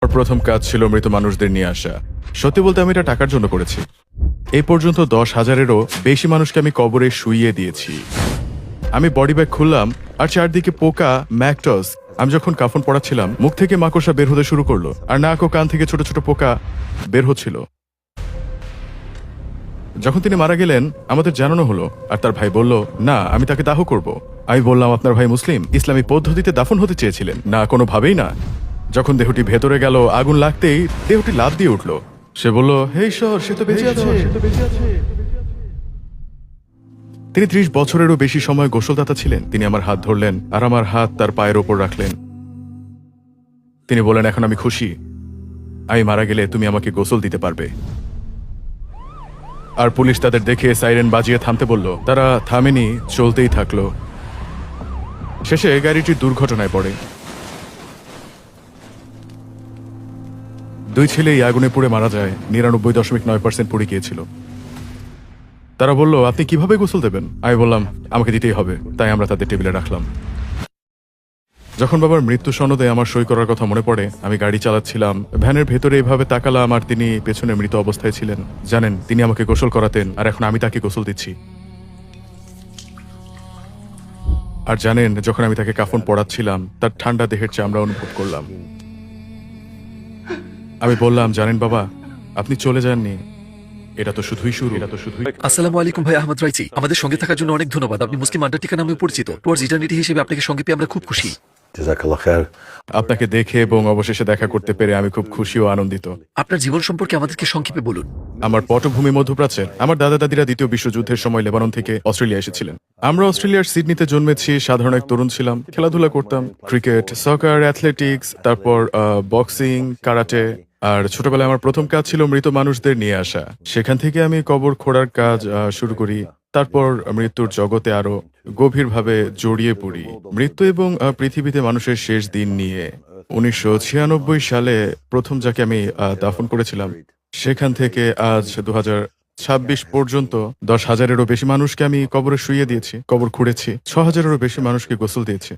আমার প্রথম কাজ ছিল মৃত মানুষদের নিয়ে আসা। সত্যি বলতে আমি এটা টাকার জন্য করেছি। এই পর্যন্ত 10,000-এরও বেশি মানুষকে আমি কবরে শুইয়ে দিয়েছি। আমি বডি ব্যাগ খুললাম আর চারদিকে পোকা, ম্যাকটস। আমি যখন কাফন পড়াচ্ছিলাম মুখ থেকে মাকড়সা বের হতে শুরু করলো আর নাক ও কান থেকে ছোট ছোট পোকা বের হচ্ছিল। যখন তিনি মারা গেলেন আমাদের জানানো হলো আর তার ভাই বলল, না আমি তাকে দাহ করব। আমি বললাম, আপনার ভাই মুসলিম, ইসলামী পদ্ধতিতে দাফন হতে চেয়েছিলেন না? কোনোভাবেই না। যখন দেহটি ভেতরে গেল আগুন লাগতেই দেহটি লাফ দিয়ে উঠল। সে বলল, হে ঈশ্বর, সে তো বেঁচে আছে। তিনি 30 বছরেরও বেশি সময় গোসলদাতা ছিলেন। তিনি আমার হাত ধরলেন আর আমার হাত তার পায়ের ওপর রাখলেন। তিনি বলেন, এখন আমি খুশি। আমি মারা গেলে তুমি আমাকে গোসল দিতে পারবে। আর পুলিশ তাদের দেখে সাইরেন বাজিয়ে থামতে বলল। তারা থামেনি, চলতেই থাকলো। শেষে গাড়িটি দুর্ঘটনায় পড়ে। 2 ছেলেই আগুনে পুড়ে মারা যায়। 99.9% পুড়ে গিয়েছিল। তারা বলল, আপনি কিভাবে গোসল দেবেন? আমি বললাম, আমাকে দিতেই হবে। তাই আমরা তাদের টেবিলে রাখলাম। যখন বাবার মৃত্যু সনদে আমার সই করার কথা মনে পড়ে, আমি গাড়ি চালাচ্ছিলাম, ভ্যানের ভেতরে এইভাবে তাকালাম আর তিনি পেছনে মৃত অবস্থায় ছিলেন। জানেন, তিনি আমাকে গোসল করাতেন আর এখন আমি তাকে গোসল দিচ্ছি। আর জানেন, যখন আমি তাকে কাফন পড়াচ্ছিলাম তার ঠান্ডা দেহের চামড়া অনুভব করলাম। আমি বললাম, জানেন বাবা, আপনি চলে যাননি, এটা তো শুধুই শুরু। আসসালামু আলাইকুম ভাই আহমদ রাইচি, আমাদের সঙ্গে থাকার জন্য অনেক ধন্যবাদ। আপনি মুসলিম আন্ডারটেকার নামে পরিচিত। টুয়ার্ডস ইটারনিটি হিসেবে আপনাকে সঙ্গে পেয়ে আমরা খুব খুশি। জাযাকাল্লাহ খায়ের। আপনাকে দেখে এবং অবশেষে দেখা করতে পেরে আমি খুব খুশি ও আনন্দিত। আপনার জীবন সম্পর্কে আমাদেরকে সংক্ষেপে বলুন। আমার পটভূমি মধ্যপ্রাচ্যের। আমার দাদা দাদিরা দ্বিতীয় বিশ্বযুদ্ধের সময় লেবানন থেকে অস্ট্রেলিয়া এসেছিলেন। আমরা অস্ট্রেলিয়ার সিডনিতে জন্মেছি। সাধারণ এক তরুণ ছিলাম, খেলাধুলা করতাম, ক্রিকেট, সকার, অ্যাথলেটিক্স, তারপর বক্সিং, কারাটে। আর ছোটবেলায় আমার প্রথম কাজ ছিল মৃত মানুষদের নিয়ে আসা। সেখান থেকে আমি কবর খোঁড়ার কাজ শুরু করি। তারপর মৃত্যুর জগতে আরো গভীরভাবে জড়িয়ে পড়ি। মৃত্যু এবং পৃথিবীতে মানুষের শেষ দিন নিয়ে। 1996 সালে প্রথম যাকে আমি দাফন করেছিলাম, সেখান থেকে আজ 2026 পর্যন্ত 10,000-এরও বেশি মানুষকে আমি কবরে শুইয়ে দিয়েছি, কবর খুঁড়েছি। 6,000-এরও বেশি মানুষকে গোসল দিয়েছি।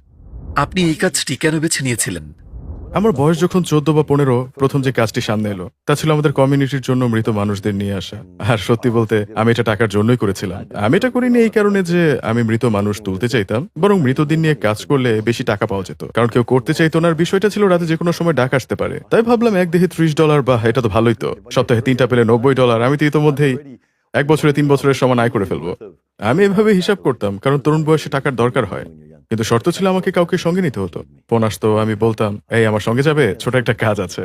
আপনি এই কাজটি কেন বেছে নিয়েছিলেন? আমার বয়স যখন 14 বা 15, প্রথম যে কাজটি সামনে এলো তা ছিল আমাদের কমিউনিটির জন্য মৃত মানুষদের নিয়ে আসা। আর সত্যি বলতে আমি এটা টাকার জন্যই করেছিলাম। আমি এটা করিনি এই কারণে যে আমি মৃত মানুষ তুলতে চাইতাম, বরং মৃতদিন নিয়ে কাজ করলে বেশি টাকা পাওয়া যেত। কারণ কেউ করতে চাইতো না, আর বিষয়টা ছিল রাতে যে কোনো সময় ডাক আসতে পারে। তাই ভাবলাম এক দেহে $30, বা এটা তো ভালোই তো, সপ্তাহে 3টা পেলে $90। আমি তো ইতোমধ্যেই 1 বছরে 3 বছরের সমান আয় করে ফেলবো। আমি এভাবে হিসাব করতাম, কারণ তরুণ বয়সে টাকার দরকার হয়। কিন্তু শর্ত ছিল আমাকে কাউকে সঙ্গে নিতে হতো। ফোন আসতো, আমি বলতাম, এই আমার সঙ্গে যাবে, ছোট একটা কাজ আছে।